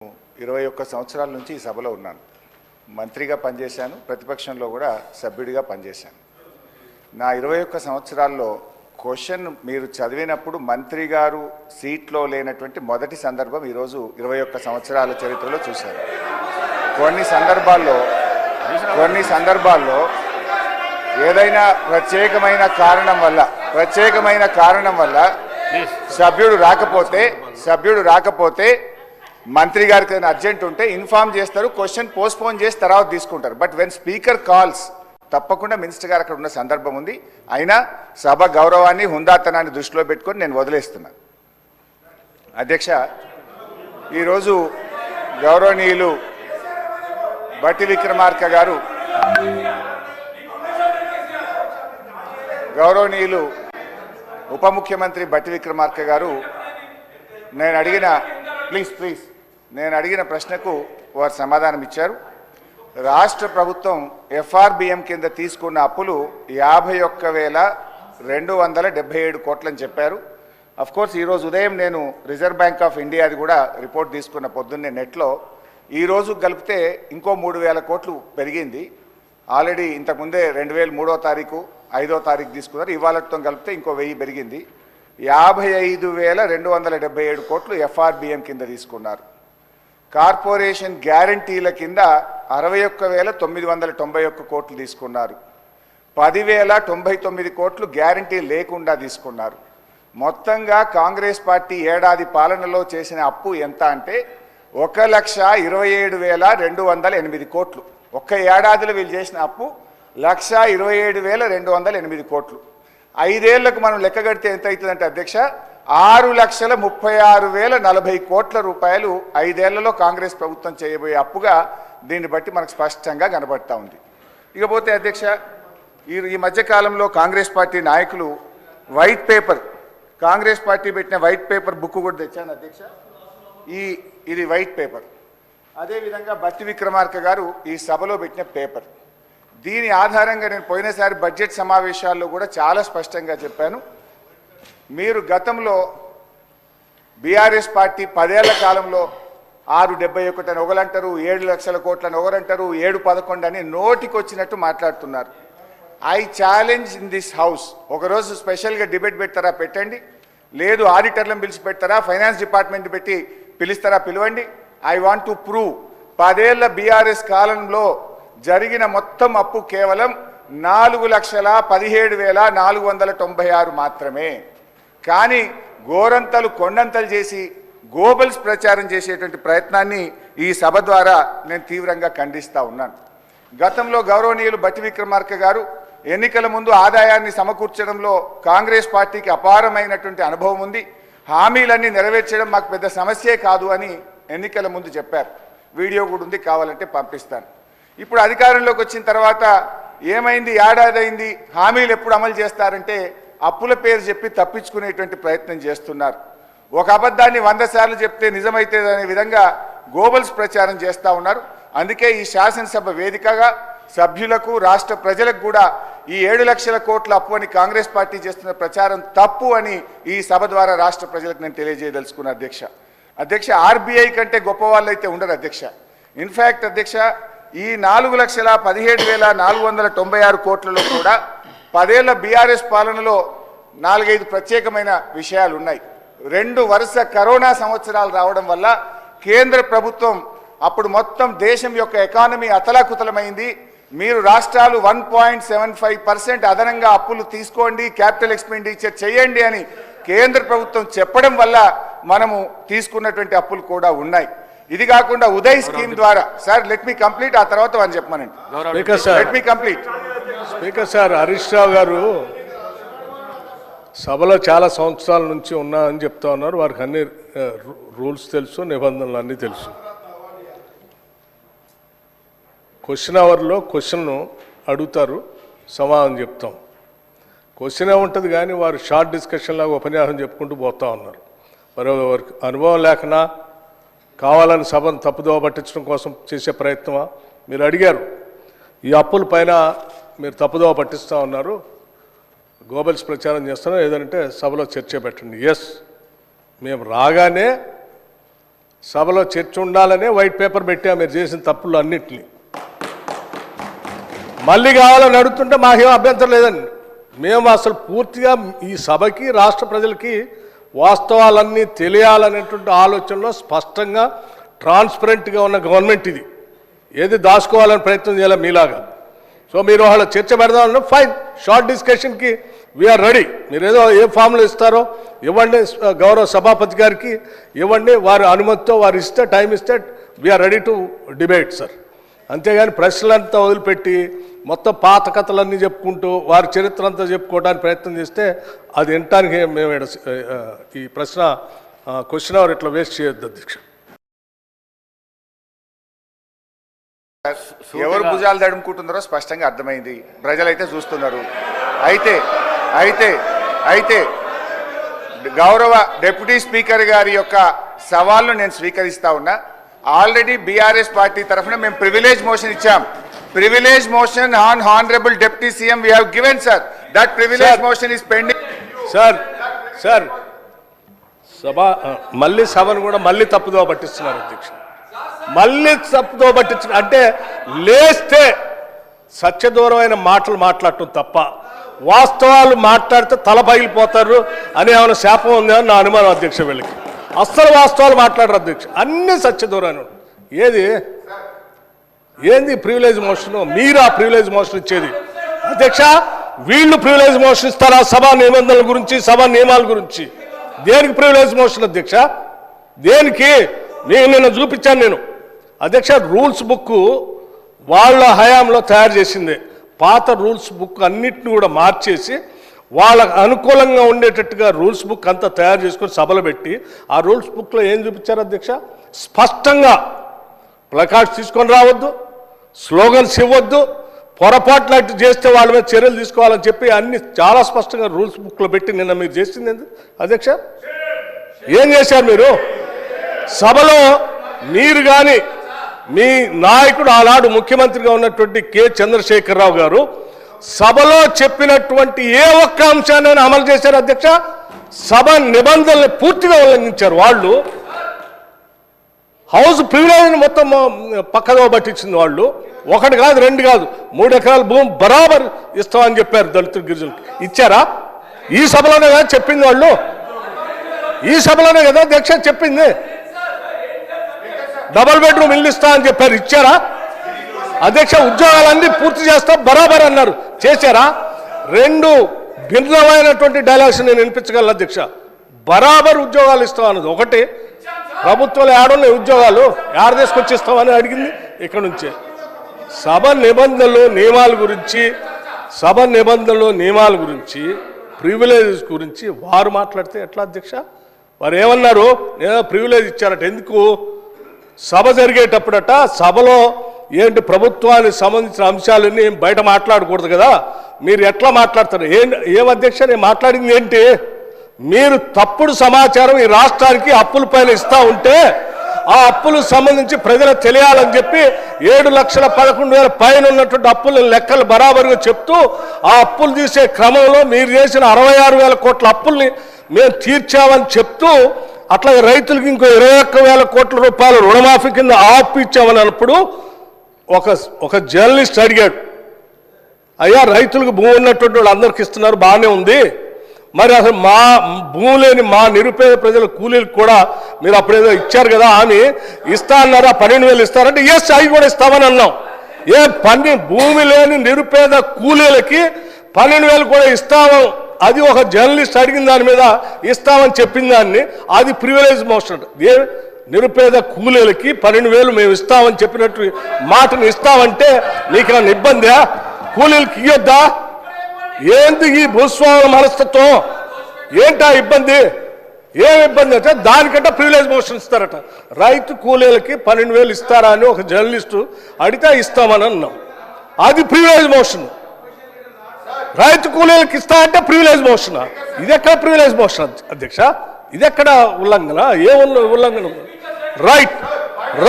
21 సంవత్సరాల నుంచి ఈ సభలో ఉన్నాను. మంత్రిగా పనిచేశాను, ప్రతిపక్షంలో కూడా సభ్యుడిగా పనిచేశాను. నా 21 సంవత్సరాల్లో క్వశ్చన్ మీరు చదివినప్పుడు మంత్రి గారు సీట్లో లేనటువంటి మొదటి సందర్భం ఈరోజు 21 సంవత్సరాల చరిత్రలో చూశారు. కొన్ని సందర్భాల్లో ఏదైనా ప్రత్యేకమైన కారణం వల్ల సభ్యుడు రాకపోతే మంత్రి గారికి ఏదైనా అర్జెంట్ ఉంటే ఇన్ఫార్మ్ చేస్తారు, క్వశ్చన్ పోస్ట్పోన్ చేసి తర్వాత తీసుకుంటారు. బట్ వెన్ స్పీకర్ కాల్స్ తప్పకుండా మినిస్టర్ గారు అక్కడ ఉన్న సందర్భం ఉంది. అయినా సభ గౌరవాన్ని హుందాతనాన్ని దృష్టిలో పెట్టుకొని నేను వదిలేస్తున్నాను. అధ్యక్ష, ఈరోజు గౌరవనీయులు బట్టి విక్రమార్క గారు గౌరవనీయులు ఉప ముఖ్యమంత్రి బట్టి విక్రమార్క గారు నేను అడిగిన ప్రశ్నకు వారు సమాధానం ఇచ్చారు. రాష్ట్ర ప్రభుత్వం ఎఫ్ఆర్బిఎం కింద తీసుకున్న అప్పులు 51,277 కోట్లని చెప్పారు. అఫ్కోర్స్ ఈరోజు ఉదయం నేను రిజర్వ్ బ్యాంక్ ఆఫ్ ఇండియాది కూడా రిపోర్ట్ తీసుకున్న పొద్దున్నే నెట్లో. ఈరోజు కలిపితే ఇంకో 3,000 కోట్లు పెరిగింది. ఆల్రెడీ ఇంతకుముందే 2003వ తారీఖు 5వ తారీఖు తీసుకున్నారు. ఇవాళతో కలిపితే ఇంకో 1000 పెరిగింది. 55,277 కోట్లు ఎఫ్ఆర్బిఎం కింద తీసుకున్నారు. కార్పొరేషన్ గ్యారంటీల కింద 61,991 కోట్లు తీసుకున్నారు. 10,099 కోట్లు గ్యారంటీ లేకుండా తీసుకున్నారు. మొత్తంగా కాంగ్రెస్ పార్టీ ఏడాది పాలనలో చేసిన అప్పు ఎంత అంటే 1,27,208 కోట్లు. ఒక్క ఏడాదిలో వీళ్ళు చేసిన అప్పు 1,27,208 కోట్లు. 5 ఏళ్లకు మనం లెక్క కడితే ఎంత అవుతుందంటే అధ్యక్ష, 6,36,040 కోట్ల రూపాయలు 5 ఏళ్లలో కాంగ్రెస్ ప్రభుత్వం చేయబోయే అప్పుగా దీన్ని బట్టి మనకు స్పష్టంగా కనబడతా ఉంది. ఇకపోతే అధ్యక్ష, ఈ మధ్యకాలంలో కాంగ్రెస్ పార్టీ నాయకులు వైట్ పేపర్, కాంగ్రెస్ పార్టీ పెట్టిన వైట్ పేపర్ బుక్ కూడా తెచ్చాను అధ్యక్ష. ఇది వైట్ పేపర్. అదేవిధంగా బట్టి విక్రమార్క గారు ఈ సభలో పెట్టిన పేపర్. దీని ఆధారంగా నేను పోయినసారి బడ్జెట్ సమావేశాల్లో కూడా చాలా స్పష్టంగా చెప్పాను. మీరు గతంలో బీఆర్ఎస్ పార్టీ 10 ఏళ్ల కాలంలో 671 అని ఒకరంటారు, 7 లక్షల కోట్లని ఒకరంటారు, 711 అని నోటికొచ్చినట్టు మాట్లాడుతున్నారు. I challenge in this house, ఒకరోజు స్పెషల్గా డిబేట్ పెడతారా పెట్టండి, లేదు ఆడిటర్లను పిలిచి పెడతారా, ఫైనాన్స్ డిపార్ట్మెంట్ పెట్టి పిలుస్తారా పిలవండి. ఐ వాంట్ టు ప్రూవ్ 10 ఏళ్ల బీఆర్ఎస్ కాలంలో జరిగిన మొత్తం అప్పు కేవలం 4,17,496 మాత్రమే. కానీ గోరంతలు కొండంతలు చేసి గోబల్స్ ప్రచారం చేసేటువంటి ప్రయత్నాన్ని ఈ సభ ద్వారా నేను తీవ్రంగా ఖండిస్తూ ఉన్నాను. గతంలో గౌరవనీయులు బట్టి విక్రమార్క గారు ఎన్నికల ముందు ఆదాయాన్ని సమకూర్చడంలో కాంగ్రెస్ పార్టీకి అపారమైనటువంటి అనుభవం ఉంది, హామీలన్నీ నెరవేర్చడం మాకు పెద్ద సమస్యే కాదు అని ఎన్నికల ముందు చెప్పారు. వీడియో కూడా ఉంది, కావాలంటే పంపిస్తాను. ఇప్పుడు అధికారంలోకి వచ్చిన తర్వాత ఏమైంది, ఏడాది అయింది, హామీలు ఎప్పుడు అమలు చేస్తారంటే అప్పుల పేరు చెప్పి తప్పించుకునేటువంటి ప్రయత్నం చేస్తున్నారు. ఒక అబద్ధాన్ని 100 సార్లు చెప్తే నిజమైతే అనే విధంగా గోబల్స్ ప్రచారం చేస్తూ ఉన్నారు. అందుకే ఈ శాసనసభ వేదికగా సభ్యులకు రాష్ట్ర ప్రజలకు కూడా ఈ 7 లక్షల కోట్ల అప్పు అని కాంగ్రెస్ పార్టీ చేస్తున్న ప్రచారం తప్పు అని ఈ సభ ద్వారా రాష్ట్ర ప్రజలకు నేను తెలియజేయదలుచుకున్నా అధ్యక్ష. ఆర్బీఐ కంటే గొప్ప వాళ్ళు అయితే ఉండరు అధ్యక్ష. ఇన్ఫ్యాక్ట్ అధ్యక్ష, ఈ 4,17,496 కోట్లలో కూడా 10 ఏళ్ల బీఆర్ఎస్ పాలనలో 4-5 ప్రత్యేకమైన విషయాలు ఉన్నాయి. 2 వరుస కరోనా సంవత్సరాలు రావడం వల్ల కేంద్ర ప్రభుత్వం అప్పుడు మొత్తం దేశం యొక్క ఎకానమీ అతలాకుతలమైంది. మీరు రాష్ట్రాలు 1.75% అదనంగా అప్పులు తీసుకోండి, క్యాపిటల్ ఎక్స్పెండిచర్ చేయండి అని కేంద్ర ప్రభుత్వం చెప్పడం వల్ల మనము తీసుకున్నటువంటి అప్పులు కూడా ఉన్నాయి. ఇది కాకుండా ఉదయ్ స్కీమ్ ద్వారా, సార్ లెట్ మీ కంప్లీట్, ఆ తర్వాత అని చెప్పమనండి. Let me complete. Speaker sir, Harish Rao garu సభలో చాలా సంవత్సరాల నుంచి ఉన్నారని చెప్తా ఉన్నారు. వారికి అన్ని రూల్స్ తెలుసు, నిబంధనలు అన్నీ తెలుసు. క్వశ్చన్ అవర్లో క్వశ్చన్ను అడుగుతారు, సమాధానం చెప్తాం. క్వశ్చన్ ఉంటుంది కానీ వారు షార్ట్ డిస్కషన్ లాగా ఉపన్యాసం చెప్పుకుంటూ పోతా ఉన్నారు. మరి వారికి అనుభవం లేకనా, కావాలని సభను తప్పుదోవ పట్టించడం కోసం చేసే ప్రయత్నమా? మీరు అడిగారు, ఈ అప్పుల పైన మీరు తప్పుదోవ పట్టిస్తూ ఉన్నారు, గోబల్స్ ప్రచారం చేస్తున్నారు, ఏదంటే సభలో చర్చ పెట్టండి. ఎస్, మేము రాగానే సభలో చర్చ ఉండాలనే వైట్ పేపర్ పెట్టా మీరు చేసిన తప్పులు అన్నింటినీ. మళ్ళీ కావాలని అడుగుతుంటే మాకేం అభ్యంతరం లేదండి. మేము అసలు పూర్తిగా ఈ సభకి రాష్ట్ర ప్రజలకి వాస్తవాలన్నీ తెలియాలనేటువంటి ఆలోచనలో స్పష్టంగా ట్రాన్స్పరెంట్గా ఉన్న గవర్నమెంట్ ఇది. ఏది దాచుకోవాలని ప్రయత్నం చేయాలి మీలాగా. సో మీరు వాళ్ళ చర్చ పెడదామన్నా ఫైన్, షార్ట్ డిస్కషన్కి వీఆర్ రెడీ. మీరు ఏదో ఏ ఫామ్లో ఇస్తారో ఇవ్వండి, గౌరవ సభాపతి గారికి ఇవ్వండి, వారి అనుమతితో వారు ఇస్తే టైం ఇస్తే we are ready to debate sir. అంతేగాని ప్రశ్నలంతా వదిలిపెట్టి మొత్తం పాత కథలన్నీ చెప్పుకుంటూ వారి చరిత్ర అంతా చెప్పుకోవడానికి ప్రయత్నం చేస్తే అది వినటానికి మేము ఈ ప్రశ్న క్వశ్చన్ అవర్ ఇట్లా వేస్ట్ చేయొద్దు అధ్యక్ష. ఎవరు భుజాలు తడుముకుంటున్నారో స్పష్టంగా అర్థమైంది, ప్రజలైతే చూస్తున్నారు. అయితే అయితే అయితే గౌరవ డిప్యూటీ స్పీకర్ గారి యొక్క సవాల్ను నేను స్వీకరిస్తా ఉన్నా. ఆల్రెడీ బీఆర్ఎస్ పార్టీ తరఫున మేము ప్రివిలేజ్ మోషన్ ఇచ్చాం. Privilege motion on honourable deputy CM we have given sir. That privilege motion is pending. Sir సభ మళ్ళీ సభను కూడా మళ్ళీ తప్పుదో పట్టిస్తున్నారు అధ్యక్ష. మళ్ళీ తప్పుదో పట్టించిన అంటే లేస్తే సత్యదూరమైన మాటలు మాట్లాడటం తప్ప వాస్తవాలు మాట్లాడితే తల పగిలిపోతారు అని ఏమైనా శాపం ఉందని నా అనుమానం అధ్యక్ష. వీళ్ళకి అస్సలు వాస్తవాలు మాట్లాడరు అధ్యక్ష, అన్ని సత్యదూరాన్ని. ఏంది ప్రివిలేజ్ మోషన్? మీరు ఆ ప్రివిలేజ్ మోషన్ ఇచ్చేది అధ్యక్ష. వీళ్ళు ప్రివిలేజ్ మోషన్ ఇస్తారా సభా నిబంధనల గురించి, సభా నియమాల గురించి? దేనికి ప్రివిలేజ్ మోషన్ అధ్యక్ష? దేనికి? నిన్న చూపించాను నేను అధ్యక్ష. రూల్స్ బుక్ వాళ్ళ హయాంలో తయారు చేసిందే. పాత రూల్స్ బుక్ అన్నిటిని కూడా మార్చేసి వాళ్ళకు అనుకూలంగా ఉండేటట్టుగా రూల్స్ బుక్ అంతా తయారు చేసుకొని సభలు పెట్టి ఆ రూల్స్ బుక్లో ఏం చూపించారు అధ్యక్ష? స్పష్టంగా ప్లకార్డ్స్ తీసుకొని రావద్దు, స్లోగన్స్ ఇవ్వద్దు, పొరపాట్లు అట్టు చేస్తే వాళ్ళ మీద చర్యలు తీసుకోవాలని చెప్పి అన్ని చాలా స్పష్టంగా రూల్స్ బుక్లో పెట్టి నిన్న మీరు చేసింది అధ్యక్ష. ఏం చేశారు మీరు? సభలో మీరు కానీ మీ నాయకుడు ఆనాడు ముఖ్యమంత్రిగా ఉన్నటువంటి కె చంద్రశేఖరరావు గారు సభలో చెప్పినటువంటి ఏ ఒక్క అంశాన్ని అమలు చేశారు అధ్యక్ష? సభ నిబంధనలు పూర్తిగా ఉల్లంఘించారు వాళ్ళు. హౌస్ ప్రివిలేజ్ మొత్తం పక్కదో పట్టించింది వాళ్ళు. ఒకటి కాదు, రెండు కాదు, 3 ఎకరాల భూమి బరాబర్ ఇస్తామని చెప్పారు దళితులు, గిరిజనులకు. ఇచ్చారా? ఈ సభలోనే కదా చెప్పింది వాళ్ళు. ఈ సభలోనే కదా అధ్యక్ష చెప్పింది. డబుల్ బెడ్రూమ్ ఇల్లు ఇస్తా అని చెప్పారు. ఇచ్చారా అధ్యక్ష? ఉద్యోగాలన్నీ పూర్తి చేస్తా బరాబర్ అన్నారు. చేశారా? 2 భిన్నమైనటువంటి డైలాగ్స్ నేను వినిపించగలను అధ్యక్ష. బరాబర్ ఉద్యోగాలు ఇస్తాం అన్నది ఒకటి, ప్రభుత్వంలో ఏడున్నాయి ఉద్యోగాలు యాడ తీసుకొచ్చి ఇస్తామని అడిగింది ఇక్కడ నుంచే. సభ నిబంధనలు నియమాల గురించి ప్రివిలేజెస్ గురించి వారు మాట్లాడితే ఎట్లా అధ్యక్ష? వారు ఏమన్నారు? నేను ప్రివిలేజ్ ఇచ్చారట. ఎందుకు? సభ జరిగేటప్పుడట సభలో ఏంటి ప్రభుత్వానికి సంబంధించిన అంశాలన్నీ బయట మాట్లాడకూడదు కదా, మీరు ఎట్లా మాట్లాడతారు? ఏం అధ్యక్ష నేను మాట్లాడింది ఏంటి? మీరు తప్పుడు సమాచారం ఈ రాష్ట్రానికి అప్పుల పైన ఇస్తా ఉంటే ఆ అప్పులకు సంబంధించి ప్రజలకు తెలియాలని చెప్పి 7,11,000 పైన ఉన్నటువంటి అప్పుల లెక్కలు బరాబరుగా చెప్తూ ఆ అప్పులు తీసే క్రమంలో మీరు చేసిన 66,000 కోట్ల అప్పుల్ని మేము తీర్చామని చెప్తూ అట్లాగే రైతులకు ఇంకో 21,000 కోట్ల రూపాయలు రుణమాఫీ కింద ఆపు ఇచ్చామని అన్నప్పుడు ఒక జర్నలిస్ట్ అడిగాడు, అయ్యా రైతులకు భూమి ఉన్నటువంటి వాళ్ళు అందరికి ఇస్తున్నారు బాగానే ఉంది, మరి అసలు మా భూమి లేని మా నిరుపేద ప్రజల కూలీలకు కూడా మీరు అప్పుడేదో ఇచ్చారు కదా, ఆమె ఇస్తా అన్నారా? 12,000 ఇస్తారంటే ఎస్ అవి కూడా ఇస్తామని అన్నాం. భూమి లేని నిరుపేద కూలీలకి 12,000 కూడా ఇస్తాము, అది ఒక జర్నలిస్ట్ అడిగిన దాని మీద ఇస్తామని చెప్పిన దాన్ని అది ప్రివిలేజ్ మోషన్. నిరుపేద కూలీలకి 12,000 మేము ఇస్తామని చెప్పినట్టు మాటను ఇస్తామంటే మీకు ఏమైనా ఇబ్బందా? కూలీలకి ఇవ్వద్దా? ఏంటి ఈ భూస్వాముల మనస్తత్వం? ఏంటా ఇబ్బంది? ఏం ఇబ్బంది అంటే దానికంటే ప్రివిలేజ్ మోషన్ ఇస్తారట. రైతు కూలీలకి 12,000 ఇస్తారా అని ఒక జర్నలిస్టు అడిగితే ఇస్తామని అన్నాం, అది ప్రివిలేజ్ మోషన్. రైతు కూలీలకు ఇస్తా అంటే ప్రివిలేజ్ మోషన్. ఇది ఎక్కడ ప్రివిలేజ్ మోషన్ అధ్యక్ష? ఇది ఎక్కడ ఉల్లంఘన? ఏ ఉల్లంఘన? రైట్.